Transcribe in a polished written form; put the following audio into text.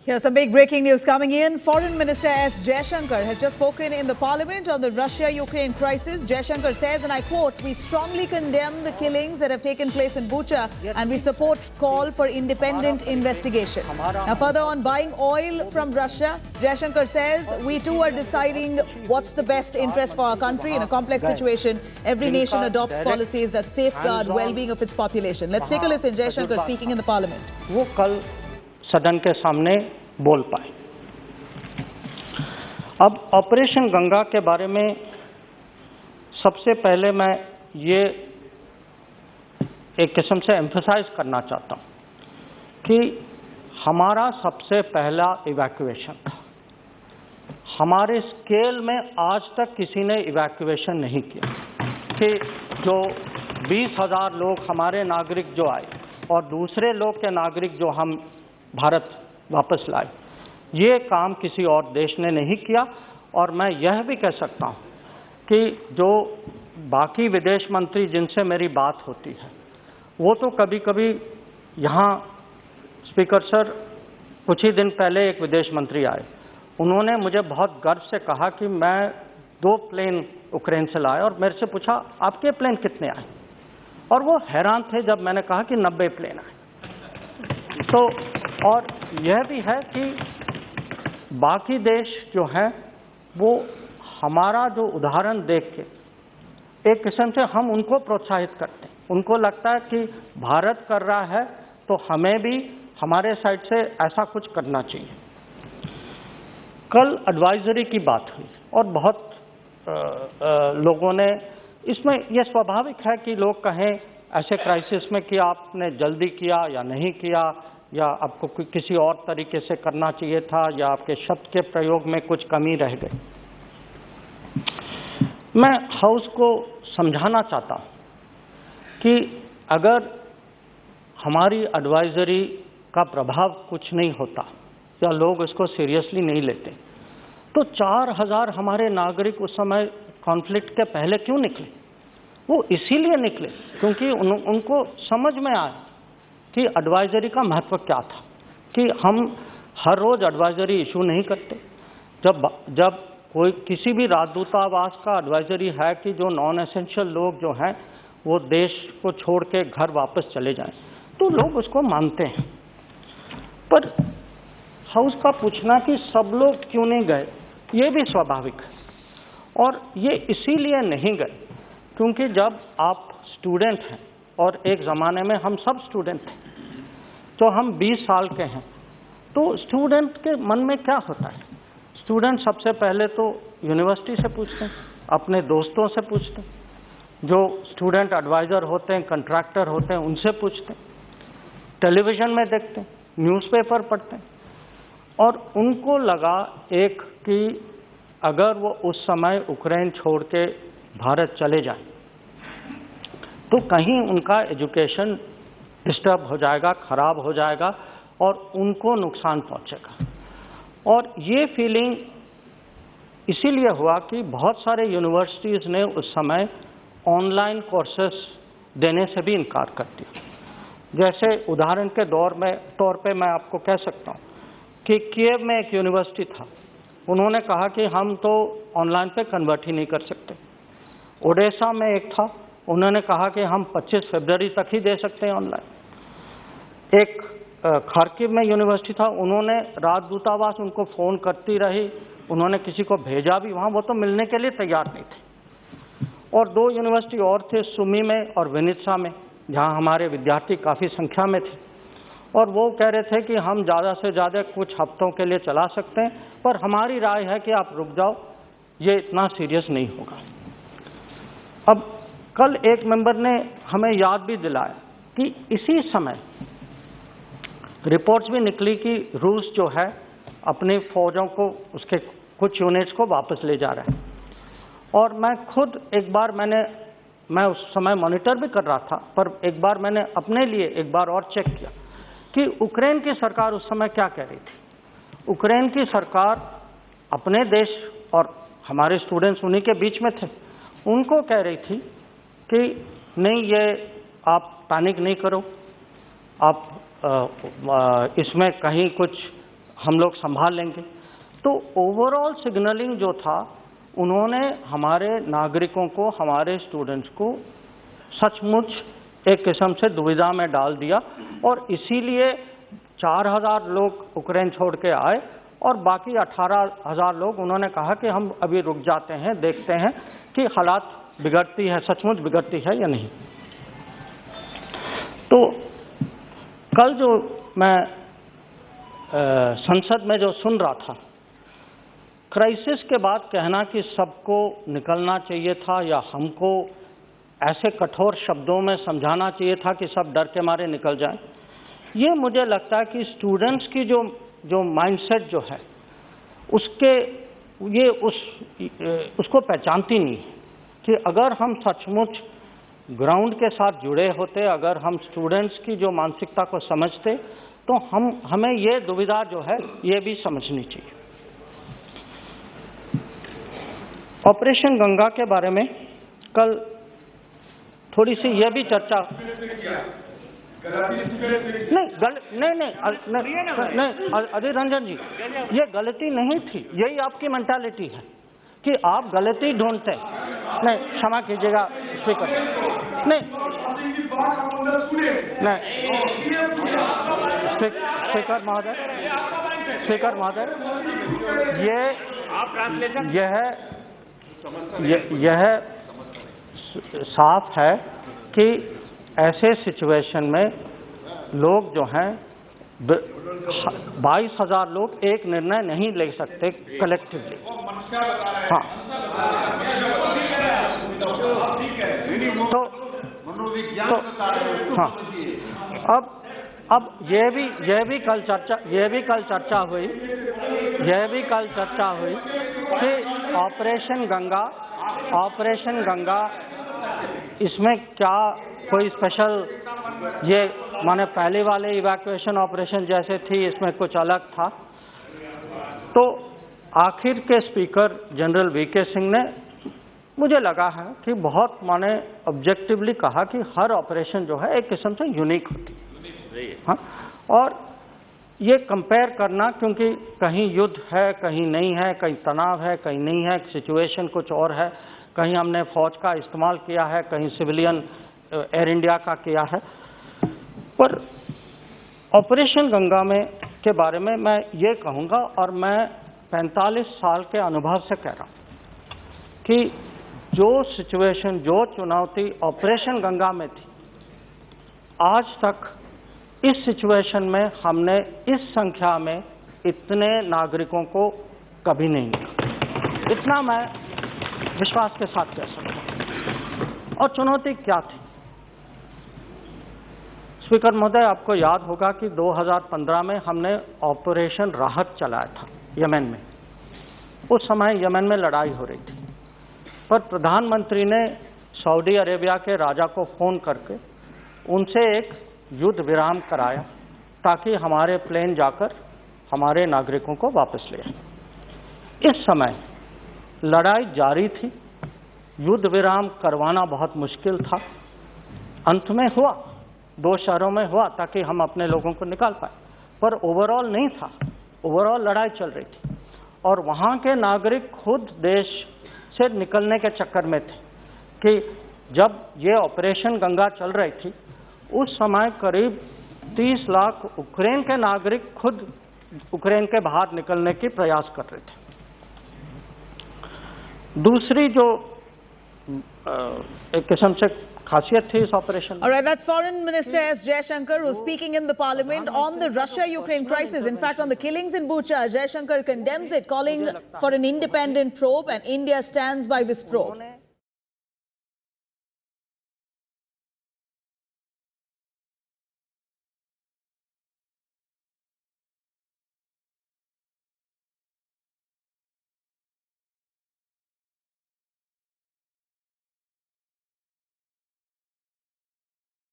Here's some big breaking news coming in. Foreign Minister S. Jaishankar has just spoken in the parliament on the Russia-Ukraine crisis. Jaishankar says, and I quote, "We strongly condemn the killings that have taken place in Bucha and we support call for independent investigation." Now further on buying oil from Russia, Jaishankar says, "We too are deciding what's the best interest for our country. In a complex situation, every nation adopts policies that safeguard well-being of its population." Let's take a listen. Jaishankar speaking in the parliament. सदन के सामने बोल पाए। अब operation Ganga के बारे में सबसे पहले मैं ये एक किस्म से एम्फसाइज करना चाहता हूँ कि हमारा सबसे पहला इवैक्यूएशन था। हमारे स्केल में आज तक किसी ने इवैक्यूएशन नहीं किया कि जो 20,000 लोग हमारे नागरिक जो आए और दूसरे लोग के नागरिक जो हम भारत वापस लाए, ये काम किसी और देश ने नहीं किया। और मैं यह भी कह सकता हूँ कि जो बाकी विदेश मंत्री जिनसे मेरी बात होती है, वो तो कभी कभी यहाँ स्पीकर सर कुछ ही दिन पहले एक विदेश मंत्री आए, उन्होंने मुझे बहुत गर्व से कहा कि मैं 2 प्लेन यूक्रेन से लाया और मेरे से पूछा आपके प्लेन कितने आए, और वो हैरान थे जब मैंने कहा कि 90 प्लेन आए। तो और यह भी है कि बाकी देश जो हैं वो हमारा जो उदाहरण देख के एक किस्म से हम उनको प्रोत्साहित करते हैं। उनको लगता है कि भारत कर रहा है तो हमें भी हमारे साइड से ऐसा कुछ करना चाहिए। कल एडवाइजरी की बात हुई और बहुत लोगों ने इसमें, यह स्वाभाविक है कि लोग कहें ऐसे क्राइसिस में कि आपने जल्दी किया या नहीं किया, या आपको किसी और तरीके से करना चाहिए था, या आपके शब्द के प्रयोग में कुछ कमी रह गई। मैं हाउस को समझाना चाहता हूं कि अगर हमारी एडवाइजरी का प्रभाव कुछ नहीं होता या लोग इसको सीरियसली नहीं लेते, तो 4,000 हमारे नागरिक उस समय कॉन्फ्लिक्ट के पहले क्यों निकले? वो इसीलिए निकले क्योंकि उनको समझ में आया कि एडवाइजरी का महत्व क्या था, कि हम हर रोज एडवाइजरी इशू नहीं करते। जब कोई किसी भी राजदूतावास का एडवाइजरी है कि जो नॉन एसेंशियल लोग जो हैं वो देश को छोड़ के घर वापस चले जाएं, तो लोग उसको मानते हैं। पर हाउस का पूछना कि सब लोग क्यों नहीं गए, ये भी स्वाभाविक है। और ये इसीलिए नहीं गए क्योंकि जब आप स्टूडेंट हैं, और एक ज़माने में हम सब स्टूडेंट थे, तो हम 20 साल के हैं, तो स्टूडेंट के मन में क्या होता है? स्टूडेंट सबसे पहले तो यूनिवर्सिटी से पूछते हैं, अपने दोस्तों से पूछते हैं, जो स्टूडेंट एडवाइज़र होते हैं, कंट्रैक्टर होते हैं, उनसे पूछते हैं, टेलीविज़न में देखते हैं, न्यूज़पेपर पढ़ते हैं। और उनको लगा एक कि अगर वो उस समय यूक्रेन छोड़ के भारत चले जाए तो कहीं उनका एजुकेशन डिस्टर्ब हो जाएगा, खराब हो जाएगा और उनको नुकसान पहुंचेगा। और ये फीलिंग इसीलिए हुआ कि बहुत सारे यूनिवर्सिटीज़ ने उस समय ऑनलाइन कोर्सेस देने से भी इनकार कर दिया। जैसे उदाहरण के तौर पे मैं आपको कह सकता हूँ कि कीव में एक यूनिवर्सिटी था, उन्होंने कहा कि हम तो ऑनलाइन पे कन्वर्ट ही नहीं कर सकते। ओडेसा में एक था, उन्होंने कहा कि हम 25 फरवरी तक ही दे सकते हैं ऑनलाइन। एक खार्किव में यूनिवर्सिटी था, उन्होंने राजदूतावास उनको फ़ोन करती रही, उन्होंने किसी को भेजा भी वहाँ, वो तो मिलने के लिए तैयार नहीं थे। और 2 यूनिवर्सिटी और थे, सुमी में और विनित्सा में, जहाँ हमारे विद्यार्थी काफ़ी संख्या में थे, और वो कह रहे थे कि हम ज़्यादा से ज़्यादा कुछ हफ्तों के लिए चला सकते हैं, पर हमारी राय है कि आप रुक जाओ, ये इतना सीरियस नहीं होगा। अब कल एक मेंबर ने हमें याद भी दिलाया कि इसी समय रिपोर्ट्स भी निकली कि रूस जो है अपनी फौजों को, उसके कुछ यूनिट्स को वापस ले जा रहा है। और मैं खुद एक बार मैं उस समय मॉनिटर भी कर रहा था, पर एक बार मैंने अपने लिए एक बार और चेक किया कि यूक्रेन की सरकार उस समय क्या कह रही थी। यूक्रेन की सरकार अपने देश, और हमारे स्टूडेंट्स उन्हीं के बीच में थे, उनको कह रही थी कि नहीं, ये आप पैनिक नहीं करो, आप इसमें कहीं कुछ हम लोग संभाल लेंगे। तो ओवरऑल सिग्नलिंग जो था, उन्होंने हमारे नागरिकों को, हमारे स्टूडेंट्स को सचमुच एक किस्म से दुविधा में डाल दिया, और इसीलिए 4000 लोग यूक्रेन छोड़ के आए और बाकी 18,000 लोग, उन्होंने कहा कि हम अभी रुक जाते हैं, देखते हैं कि हालात बिगड़ती है, सचमुच बिगड़ती है या नहीं। तो कल जो मैं संसद में जो सुन रहा था, क्राइसिस के बाद कहना कि सबको निकलना चाहिए था या हमको ऐसे कठोर शब्दों में समझाना चाहिए था कि सब डर के मारे निकल जाएं, ये मुझे लगता है कि स्टूडेंट्स की जो माइंडसेट जो है, उसको पहचानती नहीं है कि अगर हम सचमुच ग्राउंड के साथ जुड़े होते, अगर हम स्टूडेंट्स की जो मानसिकता को समझते, तो हमें ये दुविधा जो है ये भी समझनी चाहिए। ऑपरेशन गंगा के बारे में कल थोड़ी सी ये भी चर्चा नहीं, अजय रंजन जी, ये गलती नहीं थी, यही आपकी मेंटालिटी है कि आप गलती ढूंढते हैं। नहीं, क्षमा कीजिएगा स्पीकर, नहीं, स्पीकर महोदय, यह साफ है कि ऐसे सिचुएशन में लोग जो हैं, 22,000 लोग एक निर्णय नहीं ले सकते कलेक्टिवली। हाँ, तो हाँ, अब यह भी कल चर्चा हुई कि ऑपरेशन गंगा इसमें क्या कोई स्पेशल, ये माने पहले वाले इवैक्यूएशन ऑपरेशन जैसे थी, इसमें कुछ अलग था। तो आखिर के स्पीकर जनरल वीके सिंह ने, मुझे लगा है कि बहुत माने ऑब्जेक्टिवली कहा कि हर ऑपरेशन जो है एक किस्म से यूनिक होती है। हाँ, और ये कंपेयर करना, क्योंकि कहीं युद्ध है, कहीं नहीं है, कहीं तनाव है, कहीं नहीं है, सिचुएशन कुछ और है, कहीं हमने फौज का इस्तेमाल किया है, कहीं सिविलियन एयर इंडिया का किया है। पर ऑपरेशन गंगा में के बारे में मैं ये कहूँगा, और मैं 45 साल के अनुभव से कह रहा हूँ कि जो सिचुएशन, जो चुनौती ऑपरेशन गंगा में थी, आज तक इस सिचुएशन में हमने इस संख्या में इतने नागरिकों को कभी नहीं मिला। इतना मैं विश्वास के साथ कह सकता हूँ। और चुनौती क्या थी? स्पीकर महोदय, आपको याद होगा कि 2015 में हमने ऑपरेशन राहत चलाया था यमन में। उस समय यमन में लड़ाई हो रही थी, पर प्रधानमंत्री ने सऊदी अरेबिया के राजा को फ़ोन करके उनसे एक युद्ध विराम कराया, ताकि हमारे प्लेन जाकर हमारे नागरिकों को वापस ले आए। इस समय लड़ाई जारी थी, युद्ध विराम करवाना बहुत मुश्किल था। अंत में हुआ, 2 शहरों में हुआ, ताकि हम अपने लोगों को निकाल पाए, पर ओवरऑल नहीं था। ओवरऑल लड़ाई चल रही थी, और वहाँ के नागरिक खुद देश से निकलने के चक्कर में थे कि जब ये ऑपरेशन गंगा चल रही थी, उस समय करीब 30 लाख यूक्रेन के नागरिक खुद यूक्रेन के बाहर निकलने की प्रयास कर रहे थे। दूसरी जो एक किस्म से खासियत थी इस operation. All right, that's Foreign Minister S. Jaishankar, who's speaking in the Parliament on the Russia-Ukraine crisis. In fact, on the killings in Bucha, Jaishankar condemns it, calling for an independent probe, and India stands by this probe.